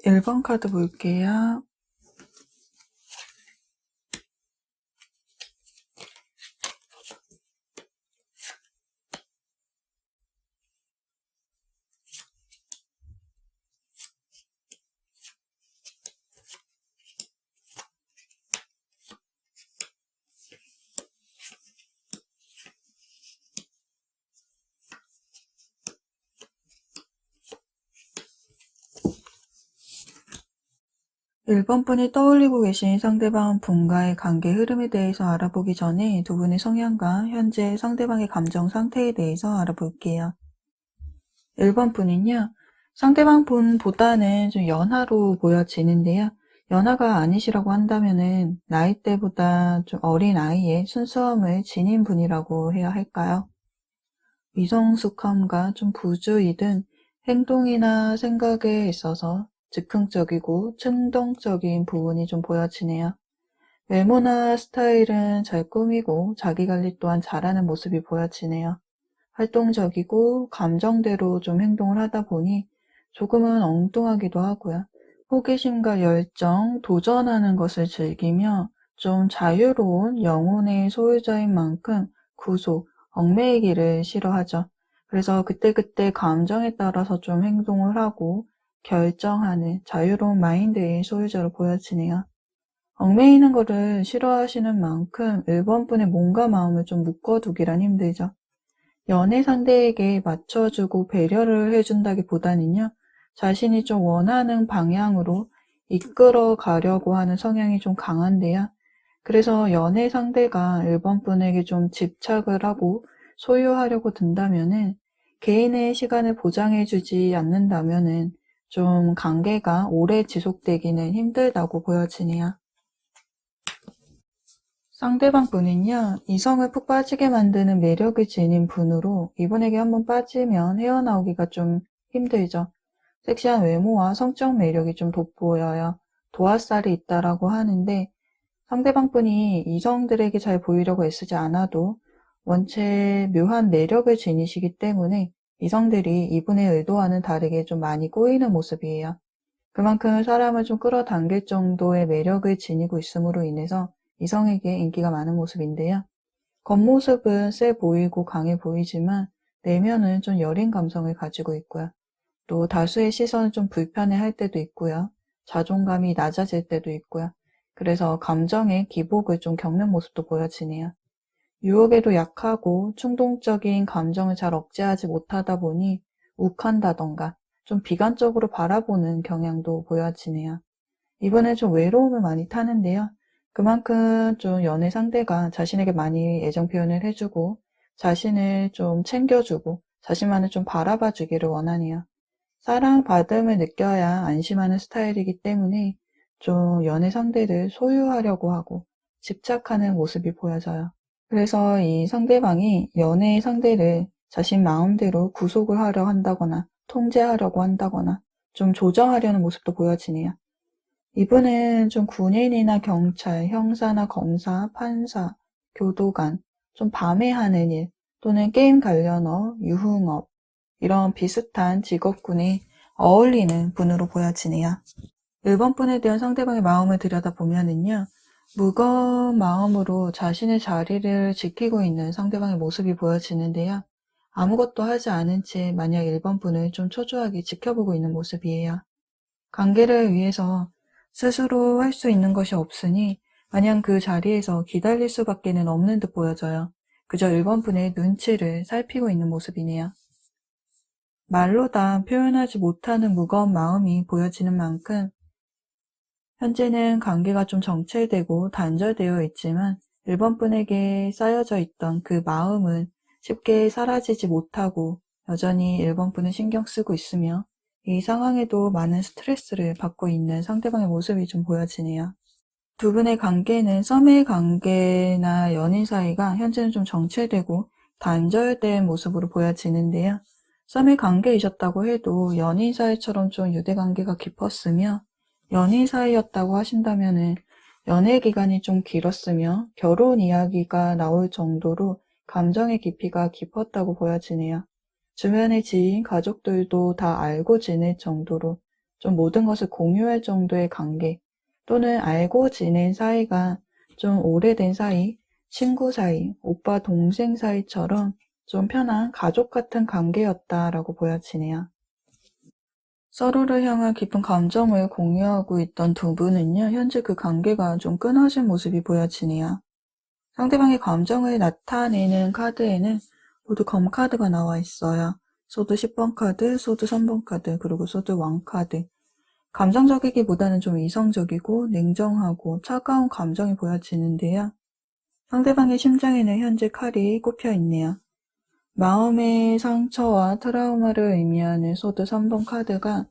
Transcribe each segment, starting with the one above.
1번 카드 볼게요. (1번) 분이 떠올리고 계신 상대방 분과의 관계 흐름에 대해서 알아보기 전에 두 분의 성향과 현재 상대방의 감정 상태에 대해서 알아볼게요. 1번 분은요, 상대방 분보다는 좀 연하로 보여지는데요. 연하가 아니시라고 한다면은 나이대보다 좀 어린 아이의 순수함을 지닌 분이라고 해야 할까요? 미성숙함과 좀 부주의 등 행동이나 생각에 있어서 즉흥적이고 충동적인 부분이 좀 보여지네요. 외모나 스타일은 잘 꾸미고 자기관리 또한 잘하는 모습이 보여지네요. 활동적이고 감정대로 좀 행동을 하다 보니 조금은 엉뚱하기도 하고요. 호기심과 열정, 도전하는 것을 즐기며 좀 자유로운 영혼의 소유자인 만큼 구속, 얽매이기를 싫어하죠. 그래서 그때그때 감정에 따라서 좀 행동을 하고 결정하는 자유로운 마인드의 소유자로 보여지네요. 얽매이는 거를 싫어하시는 만큼 1번 분의 몸과 마음을 좀 묶어두기란 힘들죠. 연애 상대에게 맞춰주고 배려를 해준다기보다는요, 자신이 좀 원하는 방향으로 이끌어 가려고 하는 성향이 좀 강한데요. 그래서 연애 상대가 1번 분에게 좀 집착을 하고 소유하려고 든다면은 개인의 시간을 보장해주지 않는다면은 좀 관계가 오래 지속되기는 힘들다고 보여지네요. 상대방 분은요, 이성을 푹 빠지게 만드는 매력을 지닌 분으로 이분에게 한번 빠지면 헤어나오기가 좀 힘들죠. 섹시한 외모와 성적 매력이 좀 돋보여요. 도화살이 있다라고 하는데 상대방 분이 이성들에게 잘 보이려고 애쓰지 않아도 원체 묘한 매력을 지니시기 때문에 이성들이 이분의 의도와는 다르게 좀 많이 꼬이는 모습이에요. 그만큼 사람을 좀 끌어당길 정도의 매력을 지니고 있음으로 인해서 이성에게 인기가 많은 모습인데요. 겉모습은 세 보이고 강해 보이지만 내면은 좀 여린 감성을 가지고 있고요. 또 다수의 시선을 좀 불편해할 때도 있고요. 자존감이 낮아질 때도 있고요. 그래서 감정의 기복을 좀 겪는 모습도 보여지네요. 유혹에도 약하고 충동적인 감정을 잘 억제하지 못하다 보니 욱한다던가 좀 비관적으로 바라보는 경향도 보여지네요. 이번엔 좀 외로움을 많이 타는데요. 그만큼 좀 연애 상대가 자신에게 많이 애정 표현을 해주고 자신을 좀 챙겨주고 자신만을 좀 바라봐 주기를 원하네요. 사랑받음을 느껴야 안심하는 스타일이기 때문에 좀 연애 상대를 소유하려고 하고 집착하는 모습이 보여져요. 그래서 이 상대방이 연애 상대를 자신 마음대로 구속을 하려 한다거나 통제하려고 한다거나 좀 조정하려는 모습도 보여지네요. 이분은 좀 군인이나 경찰, 형사나 검사, 판사, 교도관, 좀 밤에 하는 일 또는 게임 관련업, 유흥업 이런 비슷한 직업군이 어울리는 분으로 보여지네요. 1번 분에 대한 상대방의 마음을 들여다보면은요. 무거운 마음으로 자신의 자리를 지키고 있는 상대방의 모습이 보여지는데요. 아무것도 하지 않은 채 만약 1번 분을 좀 초조하게 지켜보고 있는 모습이에요. 관계를 위해서 스스로 할 수 있는 것이 없으니 마냥 그 자리에서 기다릴 수밖에는 없는 듯 보여져요. 그저 1번 분의 눈치를 살피고 있는 모습이네요. 말로 다 표현하지 못하는 무거운 마음이 보여지는 만큼 현재는 관계가 좀 정체되고 단절되어 있지만 1번 분에게 쌓여져 있던 그 마음은 쉽게 사라지지 못하고 여전히 1번 분은 신경 쓰고 있으며 이 상황에도 많은 스트레스를 받고 있는 상대방의 모습이 좀 보여지네요. 두 분의 관계는 썸의 관계나 연인 사이가 현재는 좀 정체되고 단절된 모습으로 보여지는데요. 썸의 관계이셨다고 해도 연인 사이처럼 좀 유대관계가 깊었으며 연인 사이였다고 하신다면은 연애 기간이 좀 길었으며 결혼 이야기가 나올 정도로 감정의 깊이가 깊었다고 보여지네요. 주변의 지인, 가족들도 다 알고 지낼 정도로 좀 모든 것을 공유할 정도의 관계, 또는 알고 지낸 사이가 좀 오래된 사이, 친구 사이, 오빠 동생 사이처럼 좀 편한 가족 같은 관계였다라고 보여지네요. 서로를 향한 깊은 감정을 공유하고 있던 두 분은요, 현재 그 관계가 좀 끊어진 모습이 보여지네요. 상대방의 감정을 나타내는 카드에는 모두 검 카드가 나와 있어요. 소드 10번 카드, 소드 3번 카드, 그리고 소드 왕 카드. 감정적이기보다는 좀 이성적이고 냉정하고 차가운 감정이 보여지는데요. 상대방의 심장에는 현재 칼이 꼽혀 있네요. 마음의 상처와 트라우마를 의미하는 소드 3번 카드가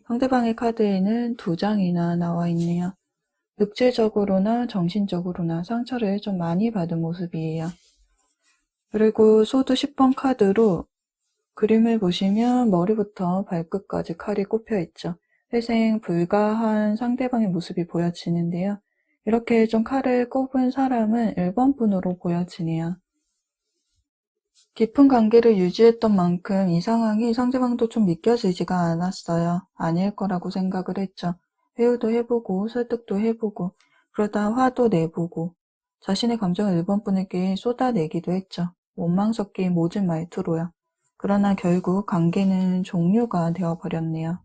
상대방의 카드에는 2장이나 나와 있네요. 육체적으로나 정신적으로나 상처를 좀 많이 받은 모습이에요. 그리고 소드 10번 카드로 그림을 보시면 머리부터 발끝까지 칼이 꼽혀 있죠. 회생 불가한 상대방의 모습이 보여지는데요. 이렇게 좀 칼을 꼽은 사람은 1번 분으로 보여지네요. 깊은 관계를 유지했던 만큼 이 상황이 상대방도 좀 믿겨지지가 않았어요. 아닐 거라고 생각을 했죠. 회유도 해보고 설득도 해보고 그러다 화도 내보고 자신의 감정을 1번 분에게 쏟아내기도 했죠. 원망 섞인 모진 말투로요. 그러나 결국 관계는 종료가 되어버렸네요.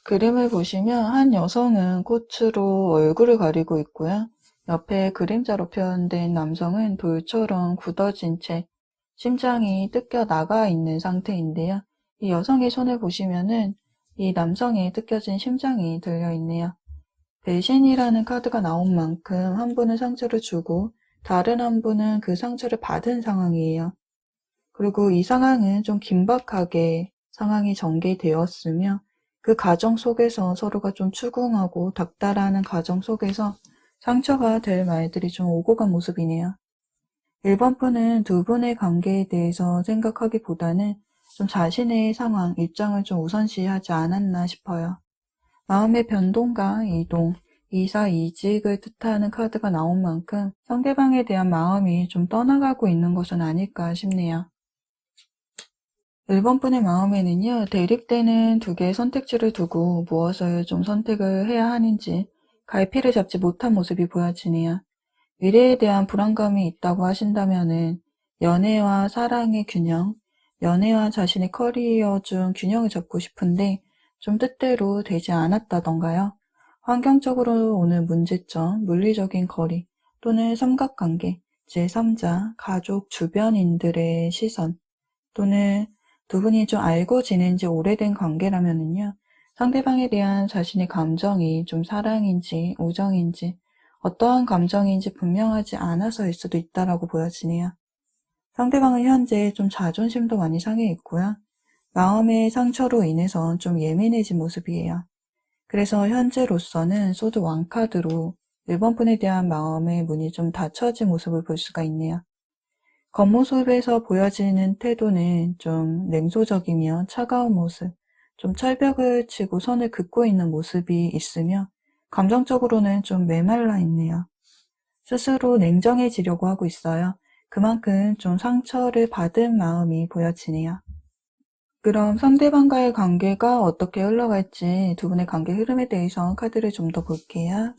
그림을 보시면 한 여성은 꽃으로 얼굴을 가리고 있고요. 옆에 그림자로 표현된 남성은 돌처럼 굳어진 채 심장이 뜯겨 나가 있는 상태인데요. 이 여성의 손을 보시면은 이 남성의 뜯겨진 심장이 들려있네요. 배신이라는 카드가 나온 만큼 한 분은 상처를 주고 다른 한 분은 그 상처를 받은 상황이에요. 그리고 이 상황은 좀 긴박하게 상황이 전개되었으며 그 과정 속에서 서로가 좀 추궁하고 닥달하는 과정 속에서 상처가 될 말들이 좀 오고 간 모습이네요. 1번 분은 두 분의 관계에 대해서 생각하기보다는 좀 자신의 상황, 입장을 좀 우선시하지 않았나 싶어요. 마음의 변동과 이동, 이사이직을 뜻하는 카드가 나온 만큼 상대방에 대한 마음이 좀 떠나가고 있는 것은 아닐까 싶네요. 1번 분의 마음에는요, 대립되는 두 개의 선택지를 두고 무엇을 좀 선택을 해야 하는지 갈피를 잡지 못한 모습이 보여지네요. 미래에 대한 불안감이 있다고 하신다면은 연애와 사랑의 균형, 연애와 자신의 커리어 중 균형을 잡고 싶은데 좀 뜻대로 되지 않았다던가요. 환경적으로 오는 문제점, 물리적인 거리 또는 삼각관계, 제3자, 가족, 주변인들의 시선 또는 두 분이 좀 알고 지낸 지 오래된 관계라면은요, 상대방에 대한 자신의 감정이 좀 사랑인지 우정인지 어떠한 감정인지 분명하지 않아서일 수도 있다라고 보여지네요. 상대방은 현재 좀 자존심도 많이 상해 있고요. 마음의 상처로 인해서 좀 예민해진 모습이에요. 그래서 현재로서는 소드 왕카드로 1번 분에 대한 마음의 문이 좀 닫혀진 모습을 볼 수가 있네요. 겉모습에서 보여지는 태도는 좀 냉소적이며 차가운 모습, 좀 철벽을 치고 선을 긋고 있는 모습이 있으며 감정적으로는 좀 메말라 있네요. 스스로 냉정해지려고 하고 있어요. 그만큼 좀 상처를 받은 마음이 보여지네요. 그럼 상대방과의 관계가 어떻게 흘러갈지 두 분의 관계 흐름에 대해서 카드를 좀 더 볼게요.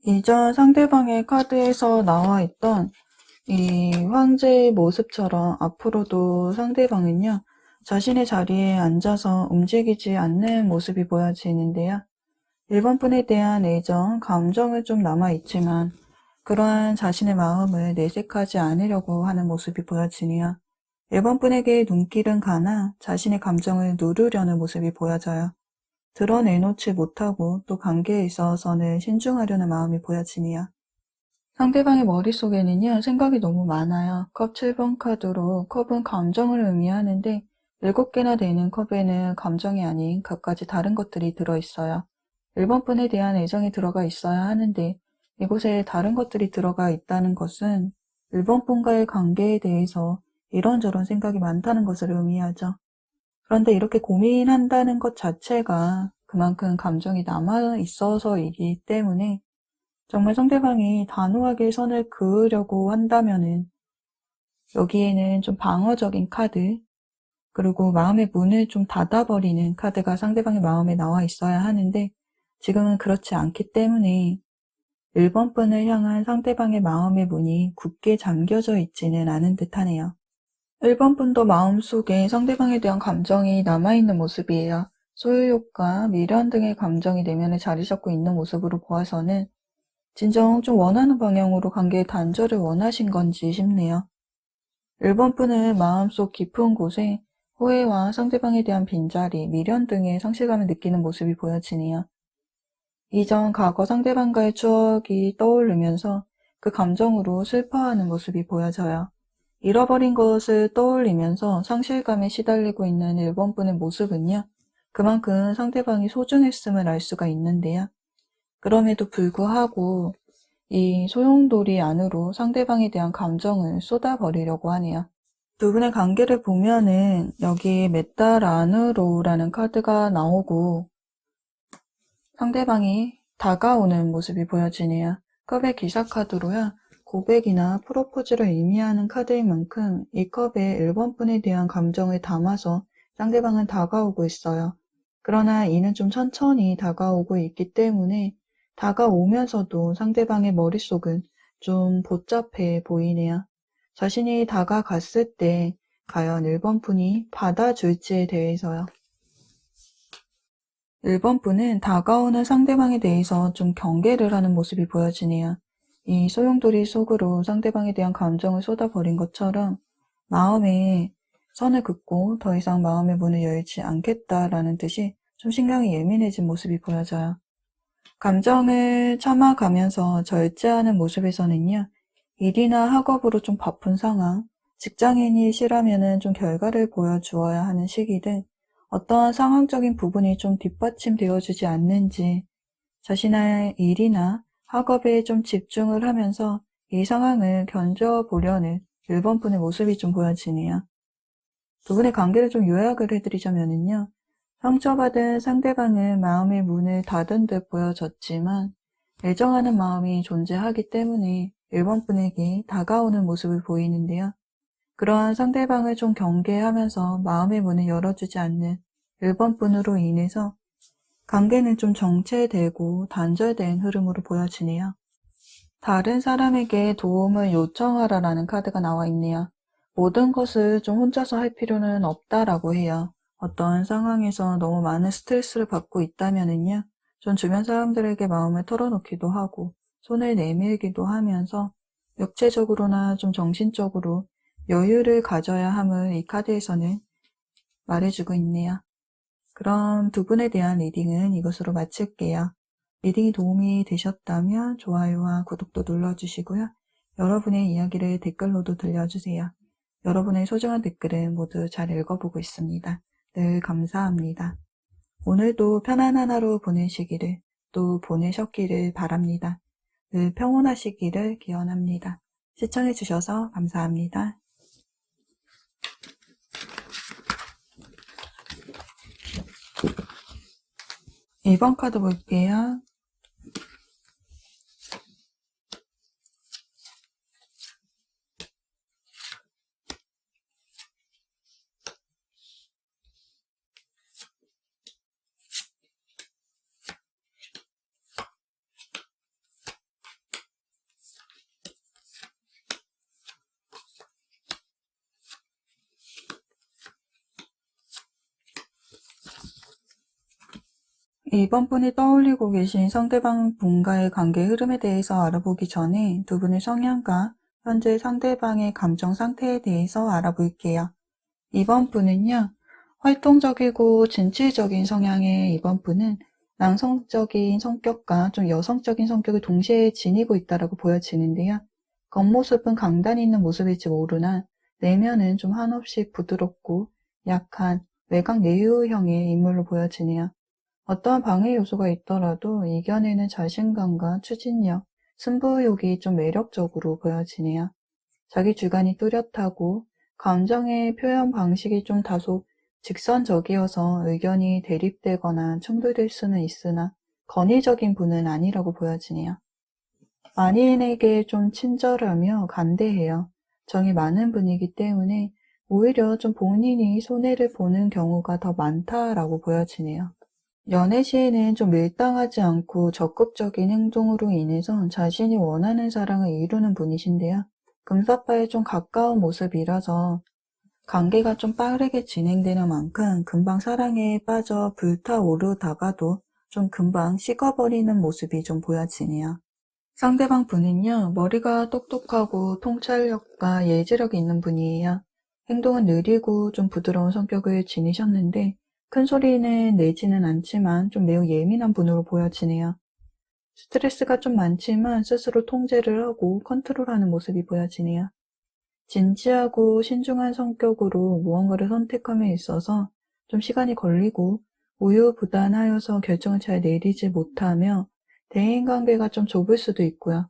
이전 상대방의 카드에서 나와 있던 이 황제의 모습처럼 앞으로도 상대방은요, 자신의 자리에 앉아서 움직이지 않는 모습이 보여지는데요. 1번 분에 대한 애정, 감정은 좀 남아있지만 그러한 자신의 마음을 내색하지 않으려고 하는 모습이 보여지네요. 1번 분에게 눈길은 가나 자신의 감정을 누르려는 모습이 보여져요. 드러내놓지 못하고 또 관계에 있어서는 신중하려는 마음이 보여지네요. 상대방의 머릿속에는요, 생각이 너무 많아요. 컵 7번 카드로 컵은 감정을 의미하는데 7개나 되는 컵에는 감정이 아닌 갖가지 다른 것들이 들어있어요. 1번 분에 대한 애정이 들어가 있어야 하는데 이곳에 다른 것들이 들어가 있다는 것은 일본 분과의 관계에 대해서 이런저런 생각이 많다는 것을 의미하죠. 그런데 이렇게 고민한다는 것 자체가 그만큼 감정이 남아 있어서이기 때문에 정말 상대방이 단호하게 선을 그으려고 한다면은 여기에는 좀 방어적인 카드, 그리고 마음의 문을 좀 닫아버리는 카드가 상대방의 마음에 나와 있어야 하는데 지금은 그렇지 않기 때문에 1번 분을 향한 상대방의 마음의 문이 굳게 잠겨져 있지는 않은 듯하네요. 1번 분도 마음속에 상대방에 대한 감정이 남아있는 모습이에요. 소유욕과 미련 등의 감정이 내면에 자리 잡고 있는 모습으로 보아서는 진정 좀 원하는 방향으로 관계의 단절을 원하신 건지 싶네요. 1번 분은 마음속 깊은 곳에 후회와 상대방에 대한 빈자리, 미련 등의 상실감을 느끼는 모습이 보여지네요. 이전 과거 상대방과의 추억이 떠오르면서 그 감정으로 슬퍼하는 모습이 보여져요. 잃어버린 것을 떠올리면서 상실감에 시달리고 있는 1번 분의 모습은요, 그만큼 상대방이 소중했음을 알 수가 있는데요. 그럼에도 불구하고 이 소용돌이 안으로 상대방에 대한 감정을 쏟아버리려고 하네요. 두 분의 관계를 보면은 여기 몇 달 안으로라는 카드가 나오고 상대방이 다가오는 모습이 보여지네요. 컵의 기사 카드로요. 고백이나 프로포즈를 의미하는 카드인 만큼 이 컵에 1번 분에 대한 감정을 담아서 상대방은 다가오고 있어요. 그러나 이는 좀 천천히 다가오고 있기 때문에 다가오면서도 상대방의 머릿속은 좀 복잡해 보이네요. 자신이 다가갔을 때 과연 1번 분이 받아줄지에 대해서요. 1번 분은 다가오는 상대방에 대해서 좀 경계를 하는 모습이 보여지네요. 이 소용돌이 속으로 상대방에 대한 감정을 쏟아버린 것처럼 마음에 선을 긋고 더 이상 마음의 문을 열지 않겠다라는 뜻이 좀 신경이 예민해진 모습이 보여져요. 감정을 참아가면서 절제하는 모습에서는요. 일이나 학업으로 좀 바쁜 상황, 직장인이 실하면은 좀 결과를 보여주어야 하는 시기 등 어떠한 상황적인 부분이 좀 뒷받침되어주지 않는지 자신의 일이나 학업에 좀 집중을 하면서 이 상황을 견뎌보려는 1번 분의 모습이 좀 보여지네요. 두 분의 관계를 좀 요약을 해드리자면요. 상처받은 상대방은 마음의 문을 닫은 듯 보여졌지만 애정하는 마음이 존재하기 때문에 1번 분에게 다가오는 모습을 보이는데요. 그러한 상대방을 좀 경계하면서 마음의 문을 열어주지 않는 1번 분으로 인해서 관계는 좀 정체되고 단절된 흐름으로 보여지네요. 다른 사람에게 도움을 요청하라라는 카드가 나와 있네요. 모든 것을 좀 혼자서 할 필요는 없다라고 해요. 어떤 상황에서 너무 많은 스트레스를 받고 있다면은요, 좀 주변 사람들에게 마음을 털어놓기도 하고, 손을 내밀기도 하면서, 육체적으로나 좀 정신적으로 여유를 가져야 함을 이 카드에서는 말해주고 있네요. 그럼 두 분에 대한 리딩은 이것으로 마칠게요. 리딩이 도움이 되셨다면 좋아요와 구독도 눌러주시고요. 여러분의 이야기를 댓글로도 들려주세요. 여러분의 소중한 댓글은 모두 잘 읽어보고 있습니다. 늘 감사합니다. 오늘도 편안한 하루 보내시기를 또 보내셨기를 바랍니다. 늘 평온하시기를 기원합니다. 시청해주셔서 감사합니다. 2번 카드 볼게요. 2번 분이 떠올리고 계신 상대방 분과의 관계 흐름에 대해서 알아보기 전에 두 분의 성향과 현재 상대방의 감정 상태에 대해서 알아볼게요. 2번 분은요, 활동적이고 진취적인 성향의 2번 분은 남성적인 성격과 좀 여성적인 성격을 동시에 지니고 있다고 보여지는데요. 겉모습은 강단이 있는 모습일지 모르나 내면은 좀 한없이 부드럽고 약한 외곽 내유형의 인물로 보여지네요. 어떠한 방해 요소가 있더라도 이겨내는 자신감과 추진력, 승부욕이 좀 매력적으로 보여지네요. 자기 주관이 뚜렷하고 감정의 표현 방식이 좀 다소 직선적이어서 의견이 대립되거나 충돌될 수는 있으나 건의적인 분은 아니라고 보여지네요. 만인에게 좀 친절하며 간대해요. 정이 많은 분이기 때문에 오히려 좀 본인이 손해를 보는 경우가 더 많다라고 보여지네요. 연애 시에는 좀 밀당하지 않고 적극적인 행동으로 인해서 자신이 원하는 사랑을 이루는 분이신데요. 금사빠에 좀 가까운 모습이라서 관계가 좀 빠르게 진행되는 만큼 금방 사랑에 빠져 불타오르다가도 좀 금방 식어버리는 모습이 좀 보여지네요. 상대방 분은요, 머리가 똑똑하고 통찰력과 예지력이 있는 분이에요. 행동은 느리고 좀 부드러운 성격을 지니셨는데 큰 소리는 내지는 않지만 좀 매우 예민한 분으로 보여지네요. 스트레스가 좀 많지만 스스로 통제를 하고 컨트롤하는 모습이 보여지네요. 진지하고 신중한 성격으로 무언가를 선택함에 있어서 좀 시간이 걸리고 우유부단하여서 결정을 잘 내리지 못하며 대인관계가 좀 좁을 수도 있고요.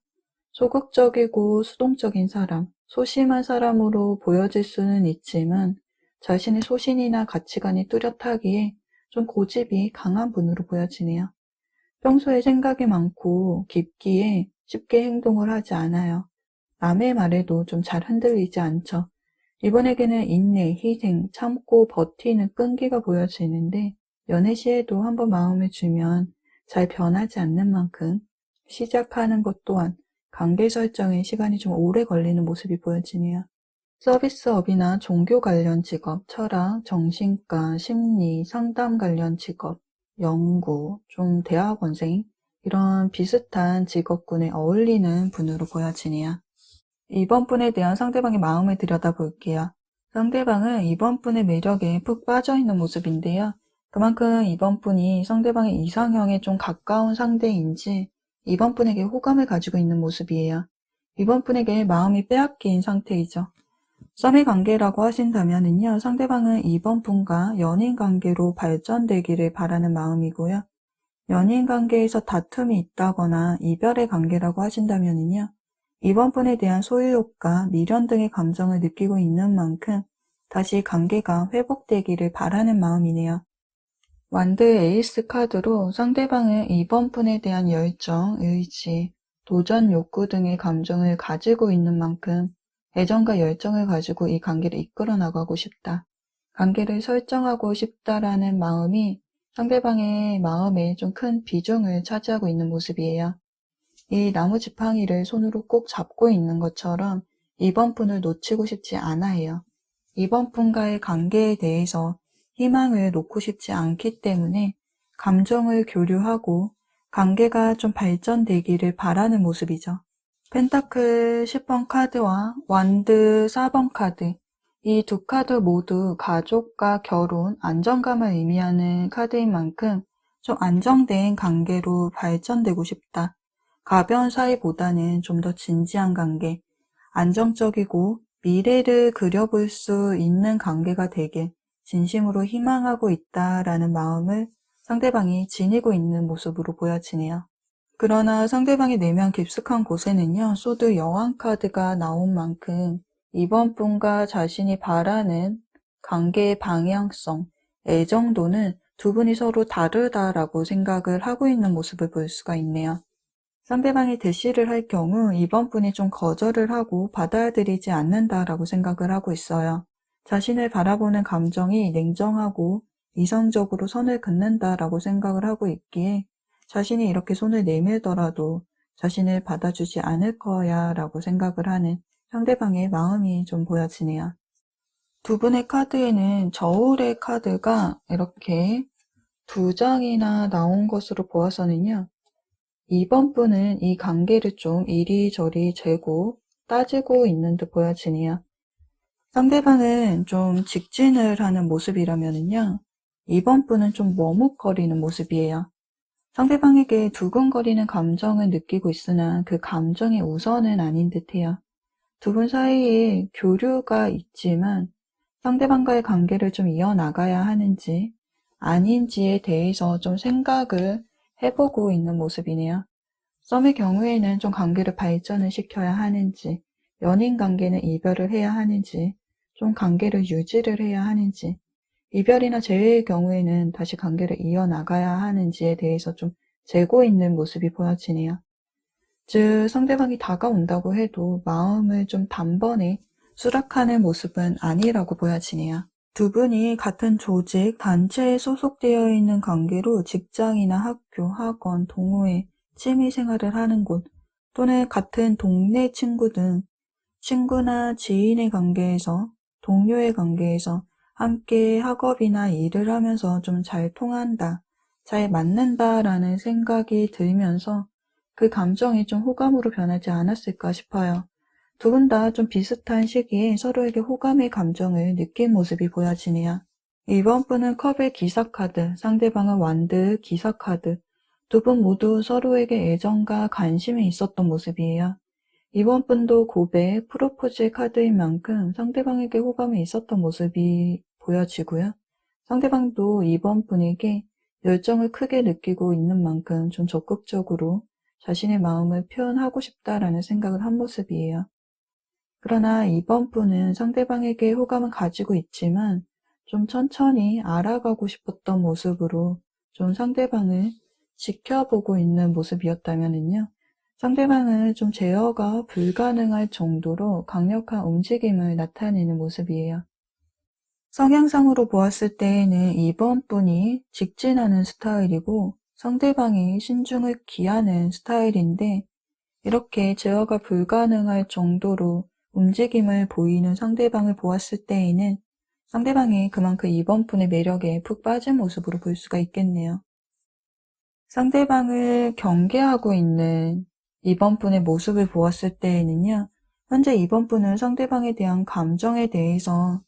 소극적이고 수동적인 사람, 소심한 사람으로 보여질 수는 있지만 자신의 소신이나 가치관이 뚜렷하기에 좀 고집이 강한 분으로 보여지네요. 평소에 생각이 많고 깊기에 쉽게 행동을 하지 않아요. 남의 말에도 좀 잘 흔들리지 않죠. 이분에게는 인내, 희생, 참고 버티는 끈기가 보여지는데 연애 시에도 한번 마음을 주면 잘 변하지 않는 만큼 시작하는 것 또한 관계 설정에 시간이 좀 오래 걸리는 모습이 보여지네요. 서비스업이나 종교 관련 직업, 철학, 정신과, 심리, 상담 관련 직업, 연구, 좀 대학원생 이런 비슷한 직업군에 어울리는 분으로 보여지네요. 이번 분에 대한 상대방의 마음을 들여다볼게요. 상대방은 이번 분의 매력에 푹 빠져있는 모습인데요. 그만큼 이번 분이 상대방의 이상형에 좀 가까운 상대인지 이번 분에게 호감을 가지고 있는 모습이에요. 이번 분에게 마음이 빼앗긴 상태이죠. 썸의 관계라고 하신다면요. 상대방은 이번 분과 연인 관계로 발전되기를 바라는 마음이고요. 연인 관계에서 다툼이 있다거나 이별의 관계라고 하신다면요. 이번 분에 대한 소유욕과 미련 등의 감정을 느끼고 있는 만큼 다시 관계가 회복되기를 바라는 마음이네요. 완드 에이스 카드로 상대방은 이번 분에 대한 열정, 의지, 도전 욕구 등의 감정을 가지고 있는 만큼 애정과 열정을 가지고 이 관계를 이끌어 나가고 싶다. 관계를 설정하고 싶다라는 마음이 상대방의 마음에 좀 큰 비중을 차지하고 있는 모습이에요. 이 나무 지팡이를 손으로 꼭 잡고 있는 것처럼 이번 분을 놓치고 싶지 않아 해요. 이번 분과의 관계에 대해서 희망을 놓고 싶지 않기 때문에 감정을 교류하고 관계가 좀 발전되기를 바라는 모습이죠. 펜타클 10번 카드와 완드 4번 카드, 이 두 카드 모두 가족과 결혼, 안정감을 의미하는 카드인 만큼 좀 안정된 관계로 발전되고 싶다. 가벼운 사이보다는 좀 더 진지한 관계, 안정적이고 미래를 그려볼 수 있는 관계가 되길 진심으로 희망하고 있다라는 마음을 상대방이 지니고 있는 모습으로 보여지네요. 그러나 상대방의 내면 깊숙한 곳에는요, 소드 여왕 카드가 나온 만큼 이번 분과 자신이 바라는 관계의 방향성, 애정도는 두 분이 서로 다르다라고 생각을 하고 있는 모습을 볼 수가 있네요. 상대방이 대시를 할 경우 이번 분이 좀 거절을 하고 받아들이지 않는다라고 생각을 하고 있어요. 자신을 바라보는 감정이 냉정하고 이성적으로 선을 긋는다라고 생각을 하고 있기에 자신이 이렇게 손을 내밀더라도 자신을 받아주지 않을 거야 라고 생각을 하는 상대방의 마음이 좀 보여지네요. 두 분의 카드에는 저울의 카드가 이렇게 두 장이나 나온 것으로 보아서는요. 이번 분은 이 관계를 좀 이리저리 재고 따지고 있는 듯 보여지네요. 상대방은 좀 직진을 하는 모습이라면요. 이번 분은 좀 머뭇거리는 모습이에요. 상대방에게 두근거리는 감정을 느끼고 있으나 그 감정이 우선은 아닌 듯해요. 두 분 사이에 교류가 있지만 상대방과의 관계를 좀 이어나가야 하는지 아닌지에 대해서 좀 생각을 해보고 있는 모습이네요. 썸의 경우에는 좀 관계를 발전을 시켜야 하는지 연인 관계는 이별을 해야 하는지, 좀 관계를 유지를 해야 하는지, 이별이나 재회의 경우에는 다시 관계를 이어나가야 하는지에 대해서 좀 재고 있는 모습이 보여지네요. 즉, 상대방이 다가온다고 해도 마음을 좀 단번에 수락하는 모습은 아니라고 보여지네요. 두 분이 같은 조직, 단체에 소속되어 있는 관계로 직장이나 학교, 학원, 동호회, 취미생활을 하는 곳, 또는 같은 동네 친구 등 친구나 지인의 관계에서, 동료의 관계에서 함께 학업이나 일을 하면서 좀 잘 통한다, 잘 맞는다라는 생각이 들면서 그 감정이 좀 호감으로 변하지 않았을까 싶어요. 두 분 다 좀 비슷한 시기에 서로에게 호감의 감정을 느낀 모습이 보여지네요. 이번 분은 컵의 기사카드, 상대방은 완드 기사카드. 두 분 모두 서로에게 애정과 관심이 있었던 모습이에요. 이번 분도 고백, 프로포즈의 카드인 만큼 상대방에게 호감이 있었던 모습이 보여지고요. 상대방도 이번 분에게 열정을 크게 느끼고 있는 만큼 좀 적극적으로 자신의 마음을 표현하고 싶다라는 생각을 한 모습이에요. 그러나 이번 분은 상대방에게 호감은 가지고 있지만 좀 천천히 알아가고 싶었던 모습으로 좀 상대방을 지켜보고 있는 모습이었다면요. 상대방은 좀 제어가 불가능할 정도로 강력한 움직임을 나타내는 모습이에요. 성향상으로 보았을 때에는 이번 분이 직진하는 스타일이고 상대방이 신중을 기하는 스타일인데 이렇게 제어가 불가능할 정도로 움직임을 보이는 상대방을 보았을 때에는 상대방이 그만큼 이번 분의 매력에 푹 빠진 모습으로 볼 수가 있겠네요. 상대방을 경계하고 있는 이번 분의 모습을 보았을 때에는요, 현재 이번 분은 상대방에 대한 감정에 대해서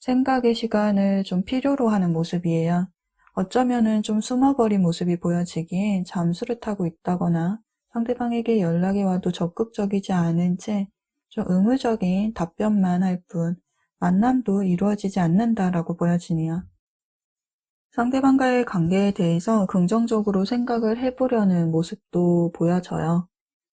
생각의 시간을 좀 필요로 하는 모습이에요. 어쩌면은 좀 숨어버린 모습이 보여지기에 잠수를 타고 있다거나 상대방에게 연락이 와도 적극적이지 않은 채 좀 의무적인 답변만 할 뿐 만남도 이루어지지 않는다라고 보여지네요. 상대방과의 관계에 대해서 긍정적으로 생각을 해보려는 모습도 보여져요.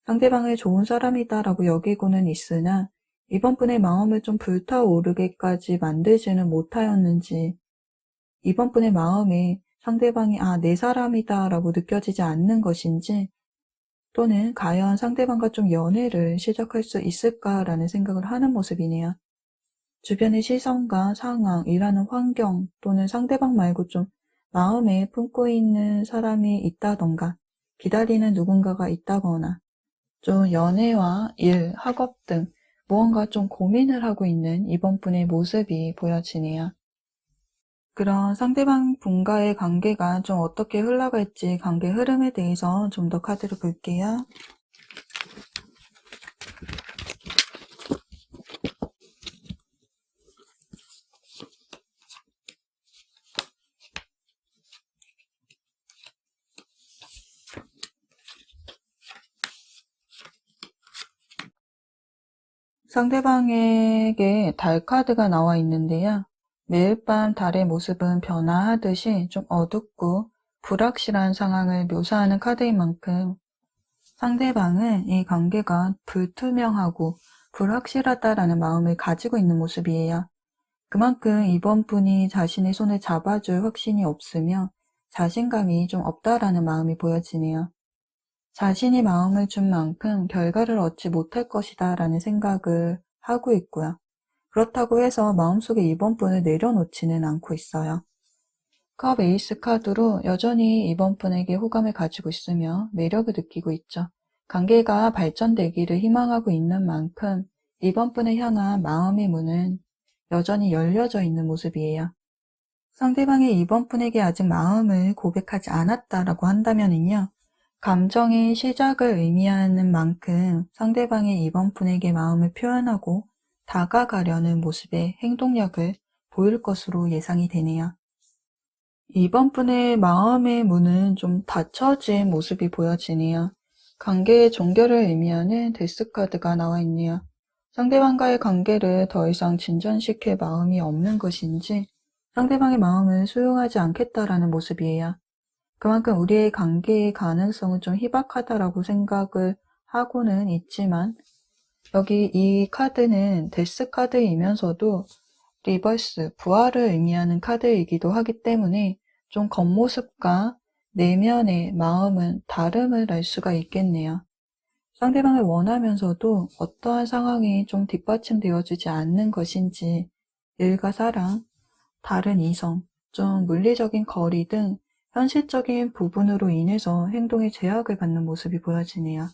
상대방을 좋은 사람이다라고 여기고는 있으나 이번 분의 마음을 좀 불타오르게까지 만들지는 못하였는지 이번 분의 마음에 상대방이 내 사람이다 라고 느껴지지 않는 것인지 또는 과연 상대방과 좀 연애를 시작할 수 있을까라는 생각을 하는 모습이네요. 주변의 시선과 상황, 일하는 환경 또는 상대방 말고 좀 마음에 품고 있는 사람이 있다던가 기다리는 누군가가 있다거나 좀 연애와 일, 학업 등 무언가 좀 고민을 하고 있는 이번 분의 모습이 보여지네요. 그런 상대방 분과의 관계가 좀 어떻게 흘러갈지 관계 흐름에 대해서 좀 더 카드를 볼게요. 상대방에게 달 카드가 나와 있는데요. 매일 밤 달의 모습은 변화하듯이 좀 어둡고 불확실한 상황을 묘사하는 카드인 만큼 상대방은 이 관계가 불투명하고 불확실하다라는 마음을 가지고 있는 모습이에요. 그만큼 이번 분이 자신의 손을 잡아줄 확신이 없으며 자신감이 좀 없다라는 마음이 보여지네요. 자신이 마음을 준 만큼 결과를 얻지 못할 것이다 라는 생각을 하고 있고요. 그렇다고 해서 마음속에 이번 분을 내려놓지는 않고 있어요. 컵 에이스 카드로 여전히 이번 분에게 호감을 가지고 있으며 매력을 느끼고 있죠. 관계가 발전되기를 희망하고 있는 만큼 이번 분을 향한 마음의 문은 여전히 열려져 있는 모습이에요. 상대방이 이번 분에게 아직 마음을 고백하지 않았다라고 한다면요. 감정의 시작을 의미하는 만큼 상대방이 이번 분에게 마음을 표현하고 다가가려는 모습의 행동력을 보일 것으로 예상이 되네요. 이번 분의 마음의 문은 좀 닫혀진 모습이 보여지네요. 관계의 종결을 의미하는 데스카드가 나와 있네요. 상대방과의 관계를 더 이상 진전시킬 마음이 없는 것인지 상대방의 마음을 수용하지 않겠다라는 모습이에요. 그만큼 우리의 관계의 가능성은 좀 희박하다라고 생각을 하고는 있지만 여기 이 카드는 데스 카드이면서도 리버스, 부활을 의미하는 카드이기도 하기 때문에 좀 겉모습과 내면의 마음은 다름을 알 수가 있겠네요. 상대방을 원하면서도 어떠한 상황이 좀 뒷받침되어주지 않는 것인지 일과 사랑, 다른 이성, 좀 물리적인 거리 등 현실적인 부분으로 인해서 행동에 제약을 받는 모습이 보여지네요.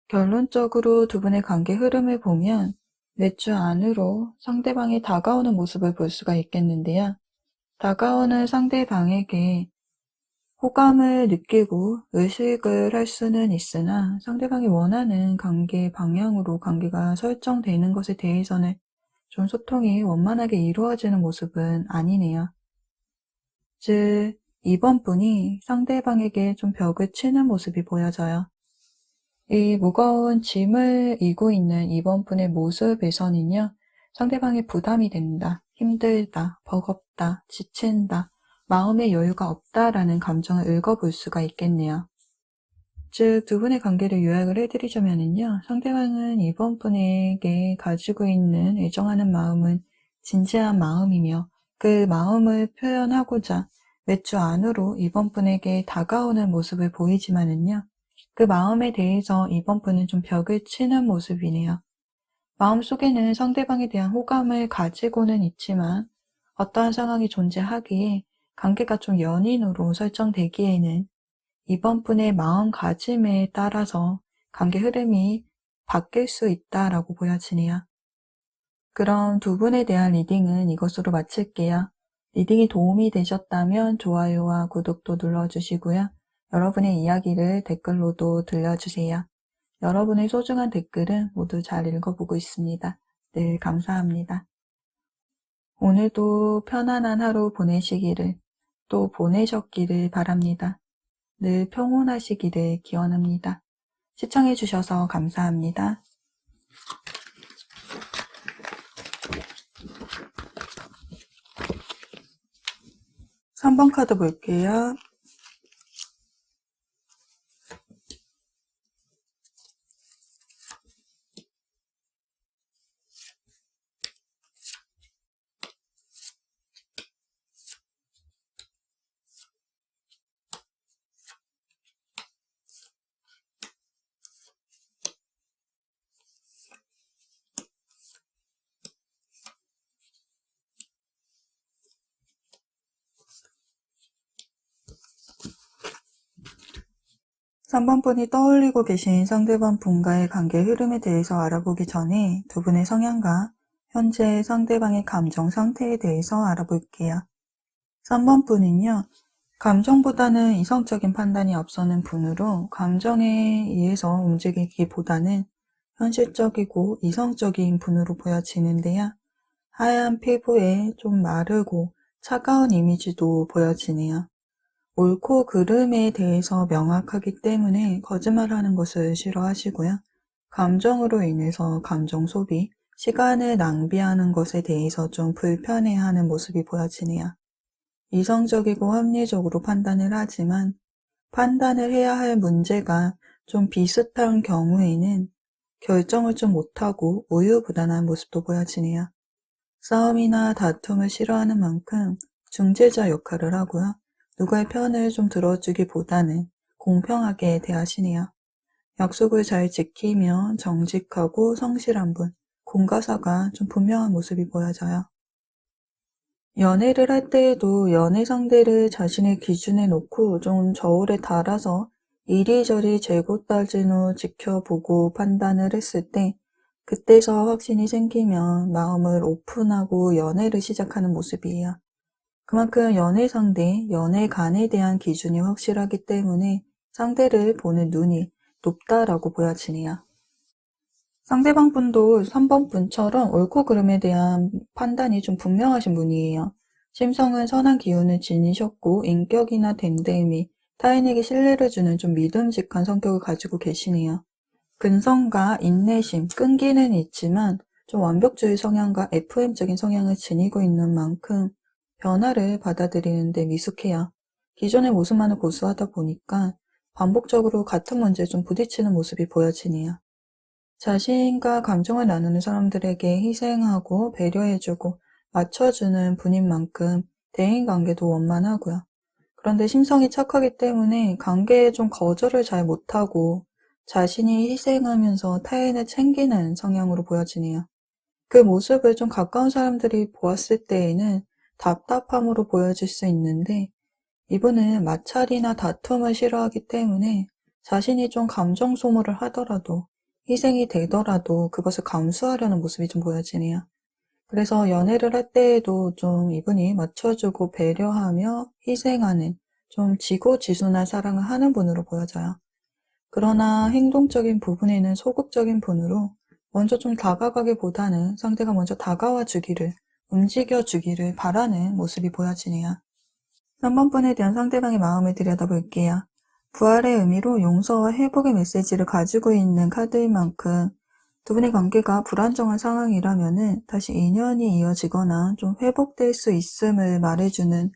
결론적으로 두 분의 관계 흐름을 보면 몇 주 안으로 상대방이 다가오는 모습을 볼 수가 있겠는데요. 다가오는 상대방에게 호감을 느끼고 의식을 할 수는 있으나 상대방이 원하는 관계 방향으로 관계가 설정되는 것에 대해서는 좀 소통이 원만하게 이루어지는 모습은 아니네요. 즉, 이번 분이 상대방에게 좀 벽을 치는 모습이 보여져요. 이 무거운 짐을 이고 있는 이번 분의 모습에서는요, 상대방이 부담이 된다, 힘들다, 버겁다, 지친다, 마음의 여유가 없다라는 감정을 읽어볼 수가 있겠네요. 즉, 두 분의 관계를 요약을 해드리자면요, 상대방은 이번 분에게 가지고 있는 애정하는 마음은 진지한 마음이며 그 마음을 표현하고자 몇 주 안으로 이번 분에게 다가오는 모습을 보이지만은요, 그 마음에 대해서 이번 분은 좀 벽을 치는 모습이네요. 마음속에는 상대방에 대한 호감을 가지고는 있지만 어떠한 상황이 존재하기에 관계가 좀 연인으로 설정되기에는 이번 분의 마음가짐에 따라서 관계 흐름이 바뀔 수 있다라고 보여지네요. 그럼 두 분에 대한 리딩은 이것으로 마칠게요. 리딩이 도움이 되셨다면 좋아요와 구독도 눌러주시고요. 여러분의 이야기를 댓글로도 들려주세요. 여러분의 소중한 댓글은 모두 잘 읽어보고 있습니다. 늘 감사합니다. 오늘도 편안한 하루 보내시기를 또 보내셨기를 바랍니다. 늘 평온하시기를 기원합니다. 시청해주셔서 감사합니다. 3번 카드 볼게요. (3번) 분이 떠올리고 계신 상대방 분과의 관계 흐름에 대해서 알아보기 전에 두 분의 성향과 현재 상대방의 감정 상태에 대해서 알아볼게요. (3번) 분은요, 감정보다는 이성적인 판단이 앞서는 분으로 감정에 의해서 움직이기보다는 현실적이고 이성적인 분으로 보여지는데요. 하얀 피부에 좀 마르고 차가운 이미지도 보여지네요. 옳고 그름에 대해서 명확하기 때문에 거짓말하는 것을 싫어하시고요. 감정으로 인해서 감정 소비, 시간을 낭비하는 것에 대해서 좀 불편해하는 모습이 보여지네요. 이성적이고 합리적으로 판단을 하지만 판단을 해야 할 문제가 좀 비슷한 경우에는 결정을 좀 못하고 우유부단한 모습도 보여지네요. 싸움이나 다툼을 싫어하는 만큼 중재자 역할을 하고요. 누구의 편을 좀 들어주기보다는 공평하게 대하시네요. 약속을 잘 지키며 정직하고 성실한 분, 공과사가 좀 분명한 모습이 보여져요. 연애를 할 때에도 연애 상대를 자신의 기준에 놓고 좀 저울에 달아서 이리저리 재고 따진 후 지켜보고 판단을 했을 때 그때서 확신이 생기면 마음을 오픈하고 연애를 시작하는 모습이에요. 그만큼 연애 상대, 연애관에 대한 기준이 확실하기 때문에 상대를 보는 눈이 높다라고 보여지네요. 상대방 분도 3번 분처럼 옳고 그름에 대한 판단이 좀 분명하신 분이에요. 심성은 선한 기운을 지니셨고 인격이나 댐댐이 타인에게 신뢰를 주는 좀 믿음직한 성격을 가지고 계시네요. 근성과 인내심, 끈기는 있지만 좀 완벽주의 성향과 FM적인 성향을 지니고 있는 만큼 변화를 받아들이는 데 미숙해요. 기존의 모습만을 고수하다 보니까 반복적으로 같은 문제에 좀 부딪히는 모습이 보여지네요. 자신과 감정을 나누는 사람들에게 희생하고 배려해주고 맞춰주는 분인 만큼 대인관계도 원만하고요. 그런데 심성이 착하기 때문에 관계에 좀 거절을 잘 못하고 자신이 희생하면서 타인을 챙기는 성향으로 보여지네요. 그 모습을 좀 가까운 사람들이 보았을 때에는 답답함으로 보여질 수 있는데, 이분은 마찰이나 다툼을 싫어하기 때문에 자신이 좀 감정 소모를 하더라도, 희생이 되더라도 그것을 감수하려는 모습이 좀 보여지네요. 그래서 연애를 할 때에도 좀 이분이 맞춰주고 배려하며 희생하는 좀 지고지순한 사랑을 하는 분으로 보여져요. 그러나 행동적인 부분에는 소극적인 분으로 먼저 좀 다가가기보다는 상대가 먼저 다가와 주기를, 움직여 주기를 바라는 모습이 보여지네요. 3번 분에 대한 상대방의 마음을 들여다볼게요. 부활의 의미로 용서와 회복의 메시지를 가지고 있는 카드인 만큼 두 분의 관계가 불안정한 상황이라면은 다시 인연이 이어지거나 좀 회복될 수 있음을 말해주는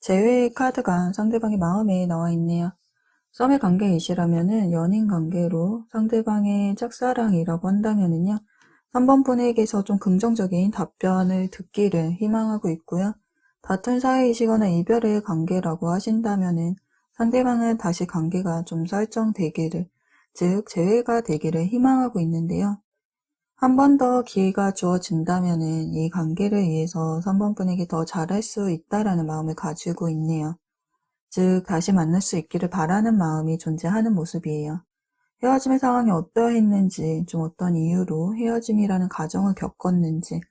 재회의 카드가 상대방의 마음에 나와 있네요. 썸의 관계이시라면은 연인 관계로 상대방의 짝사랑이라고 한다면은요, 3번 분에게서 좀 긍정적인 답변을 듣기를 희망하고 있고요. 다툰 사이이시거나 이별의 관계라고 하신다면은 상대방은 다시 관계가 좀 설정되기를, 즉 재회가 되기를 희망하고 있는데요. 한 번 더 기회가 주어진다면은 이 관계를 위해서 3번 분에게 더 잘할 수 있다라는 마음을 가지고 있네요. 즉 다시 만날 수 있기를 바라는 마음이 존재하는 모습이에요. 헤어짐의 상황이 어떠했는지, 좀 어떤 이유로 헤어짐이라는 과정을 겪었는지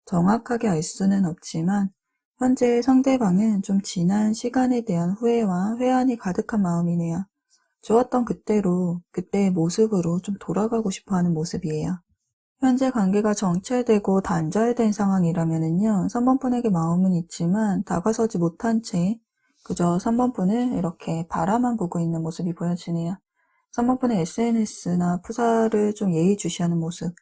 정확하게 알 수는 없지만 현재 상대방은 좀 지난 시간에 대한 후회와 회한이 가득한 마음이네요. 좋았던 그때로, 그때의 모습으로 좀 돌아가고 싶어하는 모습이에요. 현재 관계가 정체되고 단절된 상황이라면은요, 3번 분에게 마음은 있지만 다가서지 못한 채 그저 3번 분을 이렇게 바라만 보고 있는 모습이 보여지네요. 3번 분의 SNS나 푸사를 좀 예의주시하는 모습,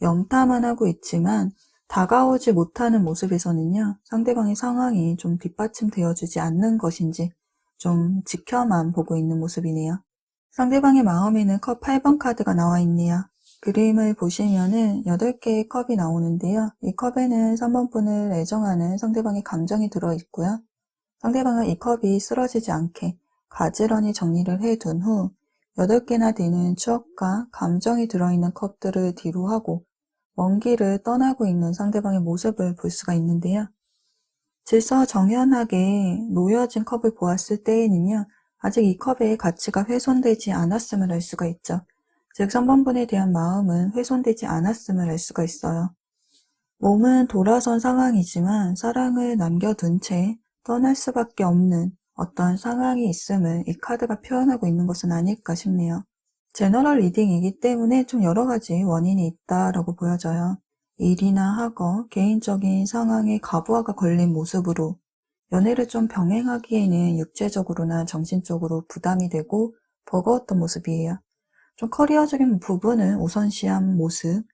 영타만 하고 있지만 다가오지 못하는 모습에서는요, 상대방의 상황이 좀 뒷받침되어주지 않는 것인지 좀 지켜만 보고 있는 모습이네요. 상대방의 마음에는 컵 8번 카드가 나와 있네요. 그림을 보시면은 8개의 컵이 나오는데요. 이 컵에는 3번 분을 애정하는 상대방의 감정이 들어있고요. 상대방은 이 컵이 쓰러지지 않게 가지런히 정리를 해둔 후 8개나 되는 추억과 감정이 들어있는 컵들을 뒤로 하고 먼 길을 떠나고 있는 상대방의 모습을 볼 수가 있는데요. 질서정연하게 놓여진 컵을 보았을 때에는요, 아직 이 컵의 가치가 훼손되지 않았음을 알 수가 있죠. 즉 3번 분에 대한 마음은 훼손되지 않았음을 알 수가 있어요. 몸은 돌아선 상황이지만 사랑을 남겨둔 채 떠날 수밖에 없는 어떤 상황이 있음을 이 카드가 표현하고 있는 것은 아닐까 싶네요. 제너럴 리딩이기 때문에 좀 여러 가지 원인이 있다라고 보여져요. 일이나 학업, 개인적인 상황에 과부하가 걸린 모습으로 연애를 좀 병행하기에는 육체적으로나 정신적으로 부담이 되고 버거웠던 모습이에요. 좀 커리어적인 부분을 우선시한 모습,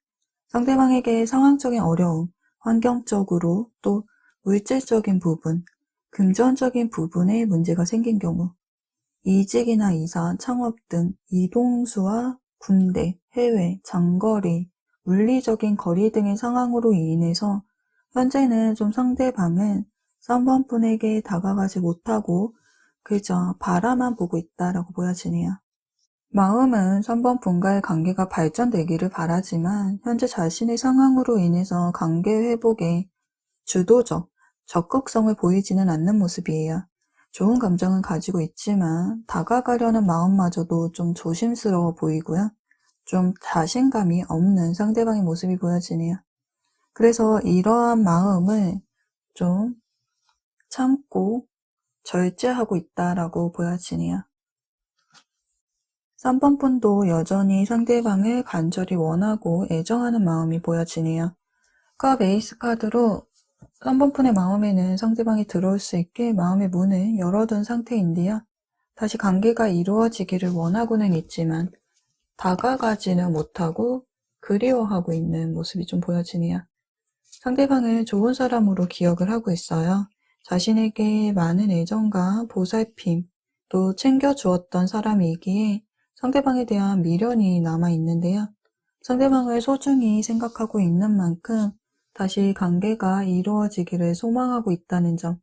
상대방에게 상황적인 어려움, 환경적으로 또 물질적인 부분, 금전적인 부분에 문제가 생긴 경우, 이직이나 이사, 창업 등 이동수와 군대, 해외, 장거리, 물리적인 거리 등의 상황으로 인해서 현재는 좀 상대방은 3번 분에게 다가가지 못하고 그저 바라만 보고 있다라고 보여지네요. 마음은 3번 분과의 관계가 발전되기를 바라지만 현재 자신의 상황으로 인해서 관계 회복에 주도적, 적극성을 보이지는 않는 모습이에요. 좋은 감정은 가지고 있지만 다가가려는 마음마저도 좀 조심스러워 보이고요. 좀 자신감이 없는 상대방의 모습이 보여지네요. 그래서 이러한 마음을 좀 참고 절제하고 있다라고 보여지네요. 3번 분도 여전히 상대방을 간절히 원하고 애정하는 마음이 보여지네요. 컵 에이스 카드로 3번 분의 마음에는 상대방이 들어올 수 있게 마음의 문을 열어둔 상태인데요. 다시 관계가 이루어지기를 원하고는 있지만 다가가지는 못하고 그리워하고 있는 모습이 좀 보여지네요. 상대방을 좋은 사람으로 기억을 하고 있어요. 자신에게 많은 애정과 보살핌, 또 챙겨주었던 사람이기에 상대방에 대한 미련이 남아 있는데요. 상대방을 소중히 생각하고 있는 만큼 다시 관계가 이루어지기를 소망하고 있다는 점,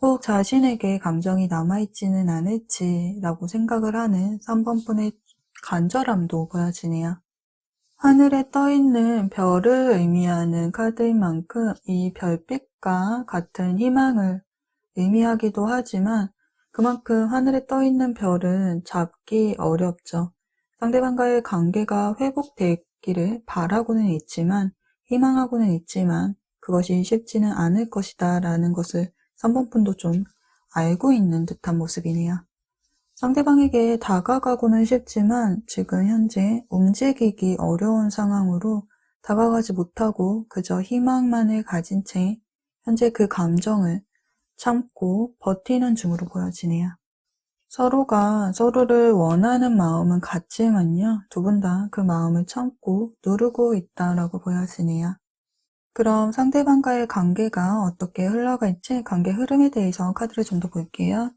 혹 자신에게 감정이 남아있지는 않을지라고 생각을 하는 3번 분의 간절함도 보여지네요. 하늘에 떠있는 별을 의미하는 카드인 만큼 이 별빛과 같은 희망을 의미하기도 하지만 그만큼 하늘에 떠있는 별은 잡기 어렵죠. 상대방과의 관계가 회복되기를 바라고는 있지만, 희망하고는 있지만 그것이 쉽지는 않을 것이다 라는 것을 3번 분도 좀 알고 있는 듯한 모습이네요. 상대방에게 다가가고는 싶지만 지금 현재 움직이기 어려운 상황으로 다가가지 못하고 그저 희망만을 가진 채 현재 그 감정을 참고 버티는 중으로 보여지네요. 서로가 서로를 원하는 마음은 같지만요. 두 분 다 그 마음을 참고 누르고 있다라고 보여지네요. 그럼 상대방과의 관계가 어떻게 흘러갈지 관계 흐름에 대해서 카드를 좀 더 볼게요.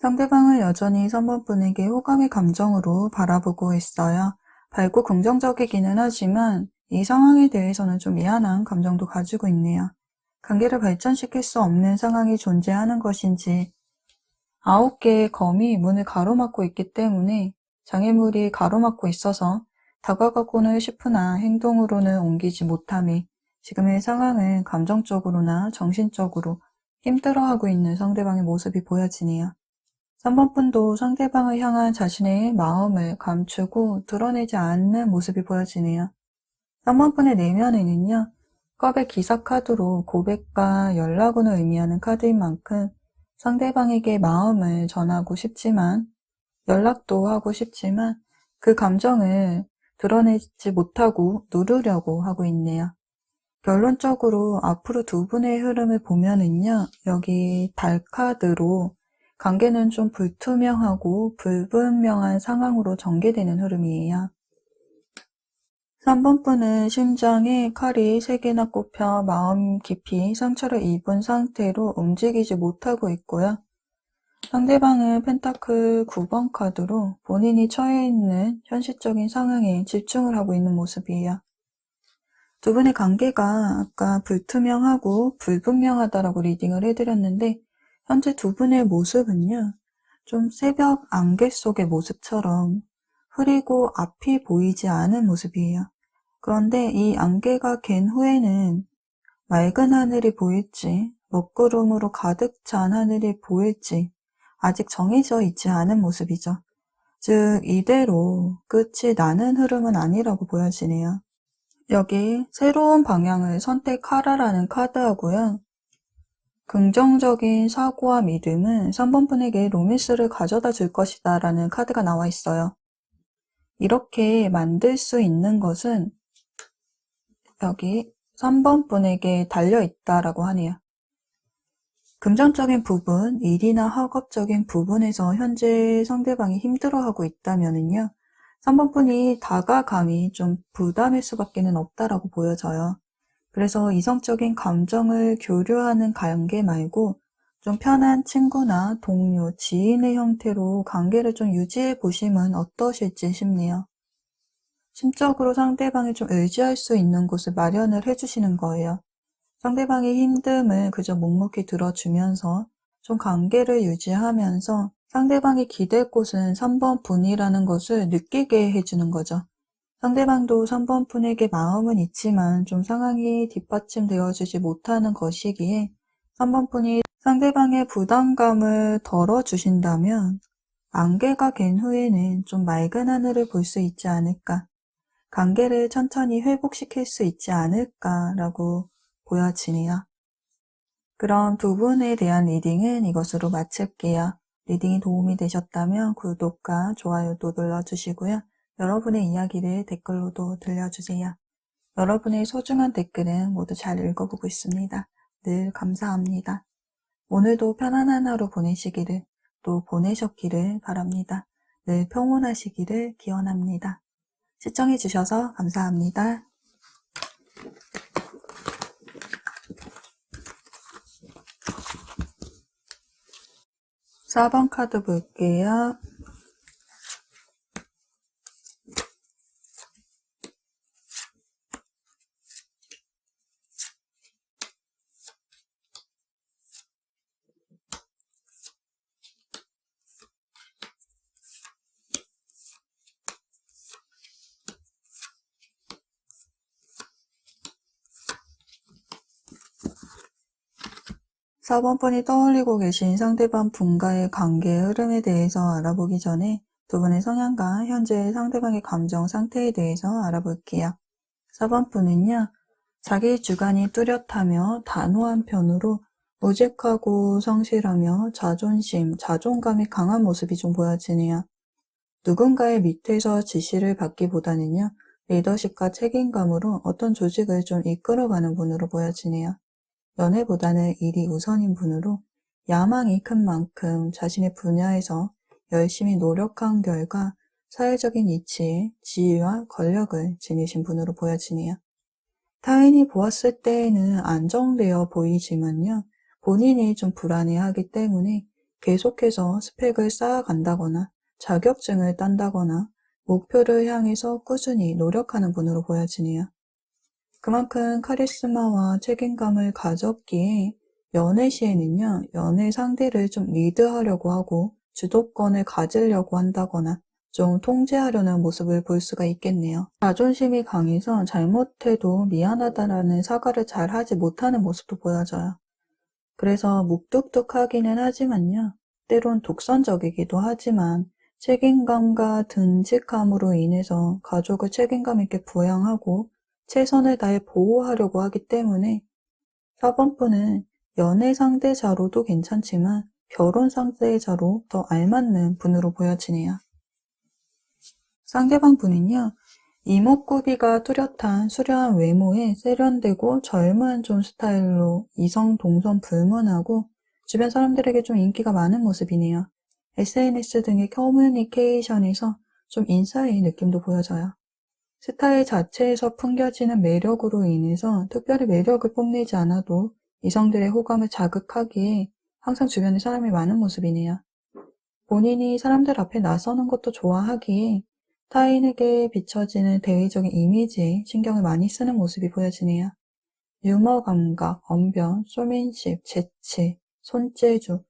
상대방을 여전히 3번 분에게 호감의 감정으로 바라보고 있어요. 밝고 긍정적이기는 하지만 이 상황에 대해서는 좀 미안한 감정도 가지고 있네요. 관계를 발전시킬 수 없는 상황이 존재하는 것인지 9개의 검이 문을 가로막고 있기 때문에 장애물이 가로막고 있어서 다가가고는 싶으나 행동으로는 옮기지 못함에 지금의 상황은 감정적으로나 정신적으로 힘들어하고 있는 상대방의 모습이 보여지네요. 3번 분도 상대방을 향한 자신의 마음을 감추고 드러내지 않는 모습이 보여지네요. 3번 분의 내면에는요, 컵의 기사 카드로 고백과 연락운을 의미하는 카드인 만큼 상대방에게 마음을 전하고 싶지만, 연락도 하고 싶지만 그 감정을 드러내지 못하고 누르려고 하고 있네요. 결론적으로 앞으로 두 분의 흐름을 보면은요, 여기 달 카드로 관계는 좀 불투명하고 불분명한 상황으로 전개되는 흐름이에요. 3번 분은 심장에 칼이 3개나 꼽혀 마음 깊이 상처를 입은 상태로 움직이지 못하고 있고요. 상대방은 펜타클 9번 카드로 본인이 처해 있는 현실적인 상황에 집중을 하고 있는 모습이에요. 두 분의 관계가 아까 불투명하고 불분명하다라고 리딩을 해드렸는데 현재 두 분의 모습은요, 좀 새벽 안개 속의 모습처럼 흐리고 앞이 보이지 않은 모습이에요. 그런데 이 안개가 갠 후에는 맑은 하늘이 보일지 먹구름으로 가득 찬 하늘이 보일지 아직 정해져 있지 않은 모습이죠. 즉 이대로 끝이 나는 흐름은 아니라고 보여지네요. 여기 새로운 방향을 선택하라라는 카드하고요. 긍정적인 사고와 믿음은 3번 분에게 로맨스를 가져다 줄 것이다 라는 카드가 나와 있어요. 이렇게 만들 수 있는 것은 여기 3번 분에게 달려있다라고 하네요. 금전적인 부분, 일이나 학업적인 부분에서 현재 상대방이 힘들어하고 있다면요. 3번 분이 다가감이 좀 부담일 수밖에 없다라고 보여져요. 그래서 이성적인 감정을 교류하는 관계 말고 좀 편한 친구나 동료, 지인의 형태로 관계를 좀 유지해 보시면 어떠실지 싶네요. 심적으로 상대방이 좀 의지할 수 있는 곳을 마련을 해주시는 거예요. 상대방의 힘듦을 그저 묵묵히 들어주면서 좀 관계를 유지하면서 상대방이 기댈 곳은 3번 분이라는 것을 느끼게 해주는 거죠. 상대방도 3번 분에게 마음은 있지만 좀 상황이 뒷받침되어주지 못하는 것이기에 3번 분이 상대방의 부담감을 덜어주신다면 안개가 갠 후에는 좀 맑은 하늘을 볼 수 있지 않을까, 관계를 천천히 회복시킬 수 있지 않을까라고 보여지네요. 그럼 두 분에 대한 리딩은 이것으로 마칠게요. 리딩이 도움이 되셨다면 구독과 좋아요도 눌러주시고요. 여러분의 이야기를 댓글로도 들려주세요. 여러분의 소중한 댓글은 모두 잘 읽어보고 있습니다. 늘 감사합니다. 오늘도 편안한 하루 보내시기를 또 보내셨기를 바랍니다. 늘 평온하시기를 기원합니다. 시청해주셔서 감사합니다. 4번 카드 볼게요. 4번 분이 떠올리고 계신 상대방 분과의 관계의 흐름에 대해서 알아보기 전에 두 분의 성향과 현재 상대방의 감정 상태에 대해서 알아볼게요. 4번 분은요, 자기 주관이 뚜렷하며 단호한 편으로 무직하고 성실하며 자존심, 자존감이 강한 모습이 좀 보여지네요. 누군가의 밑에서 지시를 받기보다는요, 리더십과 책임감으로 어떤 조직을 좀 이끌어가는 분으로 보여지네요. 연애보다는 일이 우선인 분으로 야망이 큰 만큼 자신의 분야에서 열심히 노력한 결과 사회적인 이치에 지위와 권력을 지니신 분으로 보여지네요. 타인이 보았을 때에는 안정되어 보이지만요. 본인이 좀 불안해하기 때문에 계속해서 스펙을 쌓아간다거나 자격증을 딴다거나 목표를 향해서 꾸준히 노력하는 분으로 보여지네요. 그만큼 카리스마와 책임감을 가졌기에 연애 시에는요, 연애 상대를 좀 리드하려고 하고 주도권을 가지려고 한다거나 좀 통제하려는 모습을 볼 수가 있겠네요. 자존심이 강해서 잘못해도 미안하다라는 사과를 잘 하지 못하는 모습도 보여져요. 그래서 묵뚝뚝하기는 하지만요, 때론 독선적이기도 하지만 책임감과 듬직함으로 인해서 가족을 책임감 있게 부양하고 최선을 다해 보호하려고 하기 때문에 4번 분은 연애 상대자로도 괜찮지만 결혼 상대자로 더 알맞는 분으로 보여지네요. 상대방 분은요, 이목구비가 뚜렷한 수려한 외모에 세련되고 젊은 좀 스타일로 이성 동선 불문하고 주변 사람들에게 좀 인기가 많은 모습이네요. SNS 등의 커뮤니케이션에서 좀 인싸의 느낌도 보여져요. 스타일 자체에서 풍겨지는 매력으로 인해서 특별히 매력을 뽐내지 않아도 이성들의 호감을 자극하기에 항상 주변에 사람이 많은 모습이네요. 본인이 사람들 앞에 나서는 것도 좋아하기에 타인에게 비춰지는 대외적인 이미지에 신경을 많이 쓰는 모습이 보여지네요. 유머 감각, 언변, 쇼맨십, 재치, 손재주,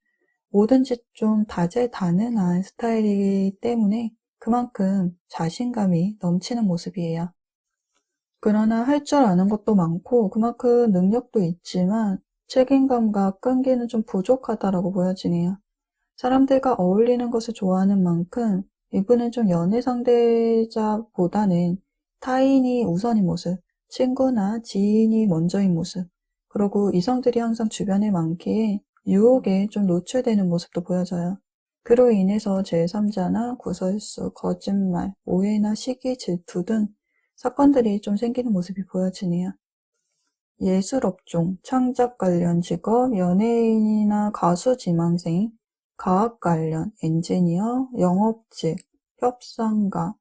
뭐든지 좀 다재다능한 스타일이기 때문에 그만큼 자신감이 넘치는 모습이에요. 그러나 할 줄 아는 것도 많고 그만큼 능력도 있지만 책임감과 끈기는 좀 부족하다라고 보여지네요. 사람들과 어울리는 것을 좋아하는 만큼 이분은 좀 연애 상대자보다는 타인이 우선인 모습, 친구나 지인이 먼저인 모습, 그리고 이성들이 항상 주변에 많기에 유혹에 좀 노출되는 모습도 보여져요. 그로 인해서 제3자나 구설수, 거짓말, 오해나 시기, 질투 등 사건들이 좀 생기는 모습이 보여지네요. 예술업종, 창작 관련 직업, 연예인이나 가수 지망생, 과학 관련, 엔지니어, 영업직, 협상가,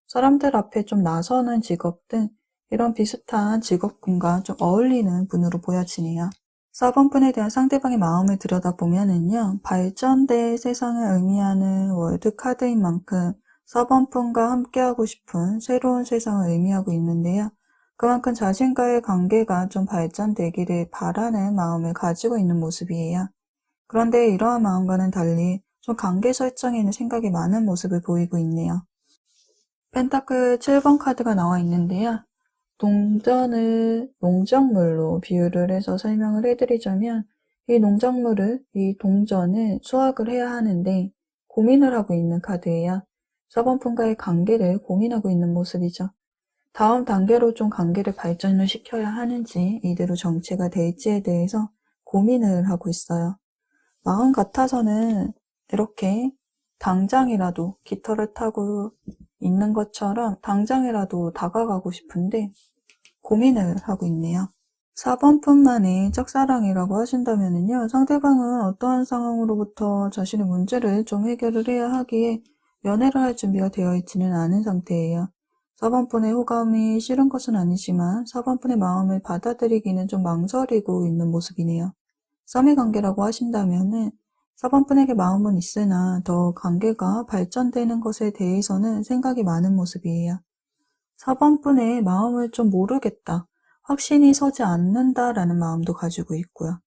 사람들 앞에 좀 나서는 직업 등 이런 비슷한 직업군과 좀 어울리는 분으로 보여지네요. 4번 분에 대한 상대방의 마음을 들여다보면은요, 발전된 세상을 의미하는 월드카드인 만큼 4번 분과 함께하고 싶은 새로운 세상을 의미하고 있는데요. 그만큼 자신과의 관계가 좀 발전되기를 바라는 마음을 가지고 있는 모습이에요. 그런데 이러한 마음과는 달리 좀 관계 설정에는 생각이 많은 모습을 보이고 있네요. 펜타클 7번 카드가 나와 있는데요. 동전을 농작물로 비유를 해서 설명을 해드리자면 이 동전을 수확을 해야 하는데 고민을 하고 있는 카드예요. 4번 분과의 관계를 고민하고 있는 모습이죠. 다음 단계로 좀 관계를 발전을 시켜야 하는지 이대로 정체가 될지에 대해서 고민을 하고 있어요. 마음 같아서는 이렇게 당장이라도 깃털을 타고 있는 것처럼 당장이라도 다가가고 싶은데 고민을 하고 있네요. 4번뿐만이 짝사랑이라고 하신다면요, 상대방은 어떠한 상황으로부터 자신의 문제를 좀 해결을 해야 하기에 연애를 할 준비가 되어 있지는 않은 상태예요. 4번분의 호감이 싫은 것은 아니지만 4번분의 마음을 받아들이기는 좀 망설이고 있는 모습이네요. 썸의 관계라고 하신다면은 4번분에게 마음은 있으나 더 관계가 발전되는 것에 대해서는 생각이 많은 모습이에요. 4번분의 마음을 좀 모르겠다, 확신이 서지 않는다라는 마음도 가지고 있고요.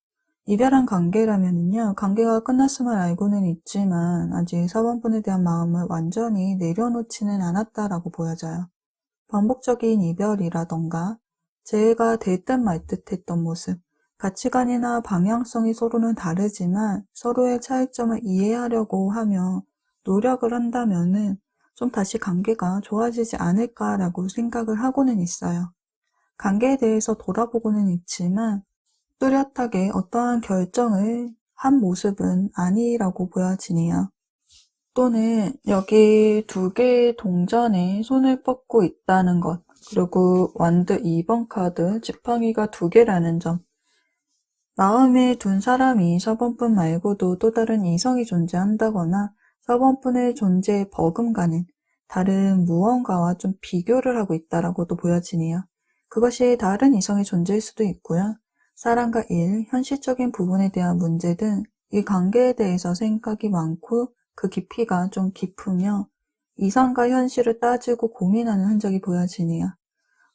이별한 관계라면은요, 관계가 끝났음을 알고는 있지만 아직 4번분에 대한 마음을 완전히 내려놓지는 않았다라고 보여져요. 반복적인 이별이라던가 재회가 될 듯 말 듯 했던 모습, 가치관이나 방향성이 서로는 다르지만 서로의 차이점을 이해하려고 하며 노력을 한다면은 좀 다시 관계가 좋아지지 않을까라고 생각을 하고는 있어요. 관계에 대해서 돌아보고는 있지만 뚜렷하게 어떠한 결정을 한 모습은 아니라고 보여지네요. 또는 여기 두 개의 동전에 손을 뻗고 있다는 것, 그리고 완드 2번 카드 지팡이가 두 개라는 점, 마음에 둔 사람이 4번분 말고도 또 다른 이성이 존재한다거나 4번분의 존재에 버금가는 다른 무언가와 좀 비교를 하고 있다라고도 보여지네요. 그것이 다른 이성의 존재일 수도 있고요. 사랑과 일, 현실적인 부분에 대한 문제 등 이 관계에 대해서 생각이 많고 그 깊이가 좀 깊으며 이성과 현실을 따지고 고민하는 흔적이 보여지네요.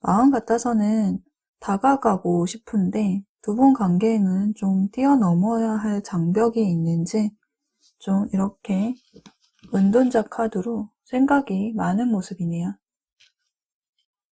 마음 같아서는 다가가고 싶은데 두 분 관계에는 좀 뛰어넘어야 할 장벽이 있는지 좀 이렇게 은둔자 카드로 생각이 많은 모습이네요.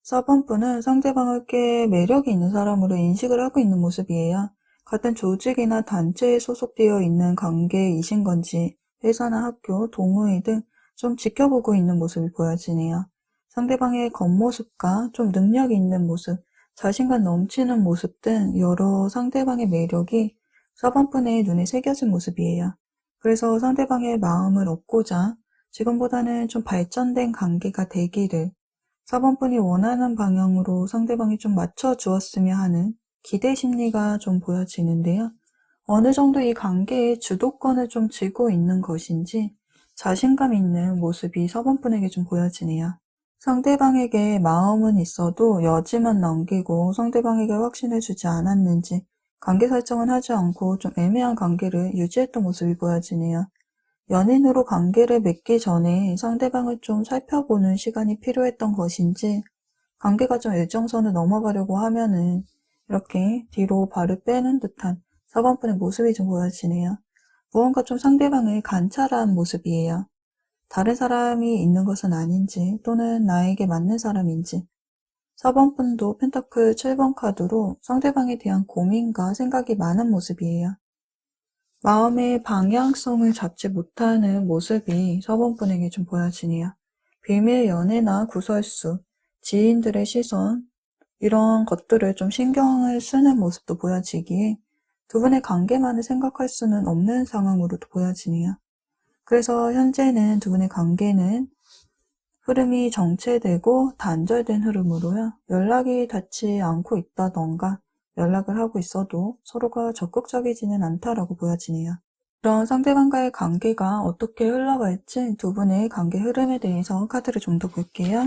4번분은 상대방을 꽤 매력이 있는 사람으로 인식을 하고 있는 모습이에요. 같은 조직이나 단체에 소속되어 있는 관계이신 건지 회사나 학교, 동호회 등 좀 지켜보고 있는 모습이 보여지네요. 상대방의 겉모습과 좀 능력이 있는 모습, 자신감 넘치는 모습 등 여러 상대방의 매력이 4번분의 눈에 새겨진 모습이에요. 그래서 상대방의 마음을 얻고자 지금보다는 좀 발전된 관계가 되기를 4번분이 원하는 방향으로 상대방이 좀 맞춰주었으면 하는 기대 심리가 좀 보여지는데요. 어느 정도 이 관계의 주도권을 좀 쥐고 있는 것인지 자신감 있는 모습이 4번분에게 좀 보여지네요. 상대방에게 마음은 있어도 여지만 넘기고 상대방에게 확신을 주지 않았는지 관계 설정은 하지 않고 좀 애매한 관계를 유지했던 모습이 보여지네요. 연인으로 관계를 맺기 전에 상대방을 좀 살펴보는 시간이 필요했던 것인지 관계가 좀 일정선을 넘어가려고 하면은 이렇게 뒤로 발을 빼는 듯한 4번분의 모습이 좀 보여지네요. 무언가 좀 상대방을 관찰한 모습이에요. 다른 사람이 있는 것은 아닌지 또는 나에게 맞는 사람인지 4번분도 펜타클 7번 카드로 상대방에 대한 고민과 생각이 많은 모습이에요. 마음의 방향성을 잡지 못하는 모습이 4번분에게 좀 보여지네요. 비밀 연애나 구설수, 지인들의 시선, 이런 것들을 좀 신경을 쓰는 모습도 보여지기에 두 분의 관계만을 생각할 수는 없는 상황으로도 보여지네요. 그래서 현재는 두 분의 관계는 흐름이 정체되고 단절된 흐름으로요. 연락이 닿지 않고 있다던가 연락을 하고 있어도 서로가 적극적이지는 않다라고 보여지네요. 그런 상대방과의 관계가 어떻게 흘러갈지 두 분의 관계 흐름에 대해서 카드를 좀 더 볼게요.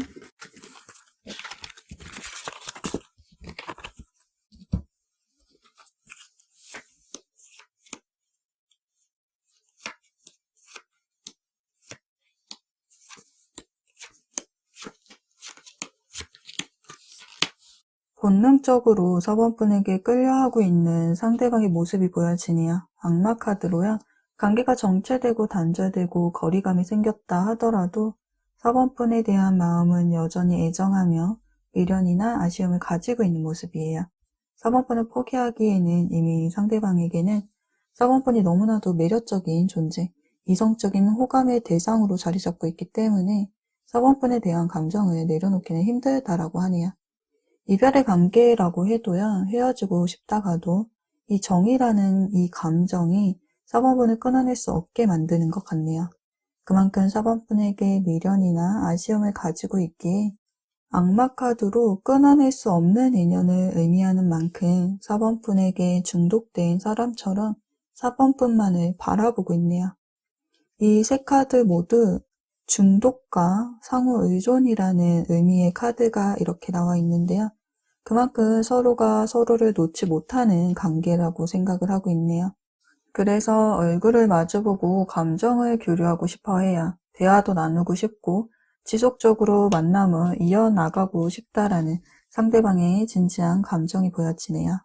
본능적으로 4번분에게 끌려하고 있는 상대방의 모습이 보여지네요. 악마 카드로요. 관계가 정체되고 단절되고 거리감이 생겼다 하더라도 4번분에 대한 마음은 여전히 애정하며 미련이나 아쉬움을 가지고 있는 모습이에요. 4번분을 포기하기에는 이미 상대방에게는 4번분이 너무나도 매력적인 존재, 이성적인 호감의 대상으로 자리 잡고 있기 때문에 4번분에 대한 감정을 내려놓기는 힘들다라고 하네요. 이별의 관계라고 해도요, 헤어지고 싶다가도 이 정이라는 이 감정이 4번분을 끊어낼 수 없게 만드는 것 같네요. 그만큼 4번분에게 미련이나 아쉬움을 가지고 있기에 악마 카드로 끊어낼 수 없는 인연을 의미하는 만큼 4번 분에게 중독된 사람처럼 4번 분만을 바라보고 있네요. 이 세 카드 모두 중독과 상호 의존이라는 의미의 카드가 이렇게 나와 있는데요. 그만큼 서로가 서로를 놓지 못하는 관계라고 생각을 하고 있네요. 그래서 얼굴을 마주보고 감정을 교류하고 싶어 해요. 대화도 나누고 싶고 지속적으로 만남을 이어나가고 싶다라는 상대방의 진지한 감정이 보여지네요.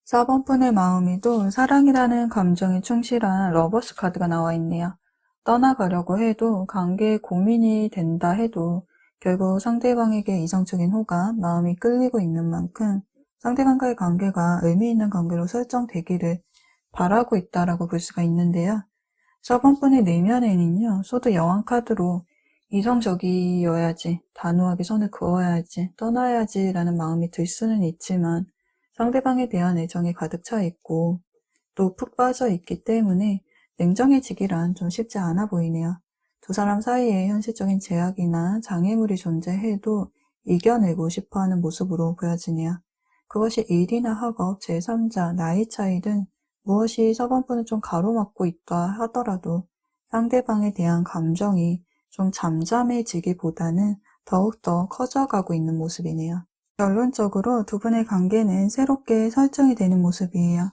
4번 분의 마음에도 사랑이라는 감정에 충실한 러버스 카드가 나와 있네요. 떠나가려고 해도 관계에 고민이 된다 해도 결국 상대방에게 이성적인 호감, 마음이 끌리고 있는 만큼 상대방과의 관계가 의미 있는 관계로 설정되기를 바라고 있다라고 볼 수가 있는데요. 4번 분의 내면에는요, 소드 여왕 카드로 이성적이어야지, 단호하게 선을 그어야지, 떠나야지 라는 마음이 들 수는 있지만 상대방에 대한 애정이 가득 차 있고 또 푹 빠져 있기 때문에 냉정해지기란 좀 쉽지 않아 보이네요. 두 사람 사이에 현실적인 제약이나 장애물이 존재해도 이겨내고 싶어하는 모습으로 보여지네요. 그것이 일이나 학업, 제3자, 나이 차이 등 무엇이 4번 분을 좀 가로막고 있다 하더라도 상대방에 대한 감정이 좀 잠잠해지기보다는 더욱더 커져가고 있는 모습이네요. 결론적으로 두 분의 관계는 새롭게 설정이 되는 모습이에요.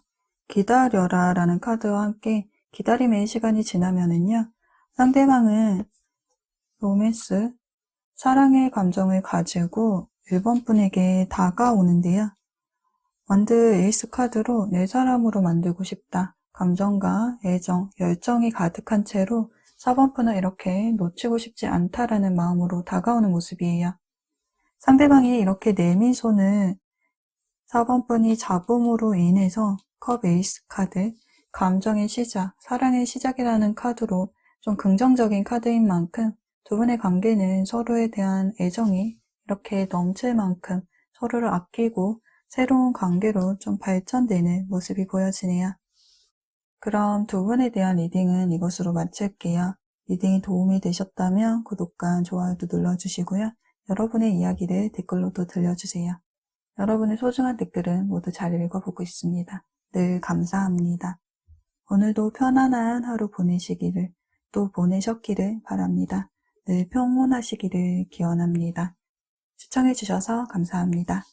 기다려라 라는 카드와 함께 기다림의 시간이 지나면은요, 상대방은 로맨스, 사랑의 감정을 가지고 1번 분에게 다가오는데요. 원드 에이스 카드로 내 사람으로 만들고 싶다. 감정과 애정, 열정이 가득한 채로 4번 분을 이렇게 놓치고 싶지 않다라는 마음으로 다가오는 모습이에요. 상대방이 이렇게 내민 손을 4번 분이 잡음으로 인해서 컵 에이스 카드, 감정의 시작, 사랑의 시작이라는 카드로 좀 긍정적인 카드인 만큼 두 분의 관계는 서로에 대한 애정이 이렇게 넘칠 만큼 서로를 아끼고 새로운 관계로 좀 발전되는 모습이 보여지네요. 그럼 두 분에 대한 리딩은 이것으로 마칠게요. 리딩이 도움이 되셨다면 구독과 좋아요도 눌러주시고요. 여러분의 이야기를 댓글로도 들려주세요. 여러분의 소중한 댓글은 모두 잘 읽어보고 있습니다. 늘 감사합니다. 오늘도 편안한 하루 보내시기를 또 보내셨기를 바랍니다. 늘 평온하시기를 기원합니다. 시청해주셔서 감사합니다.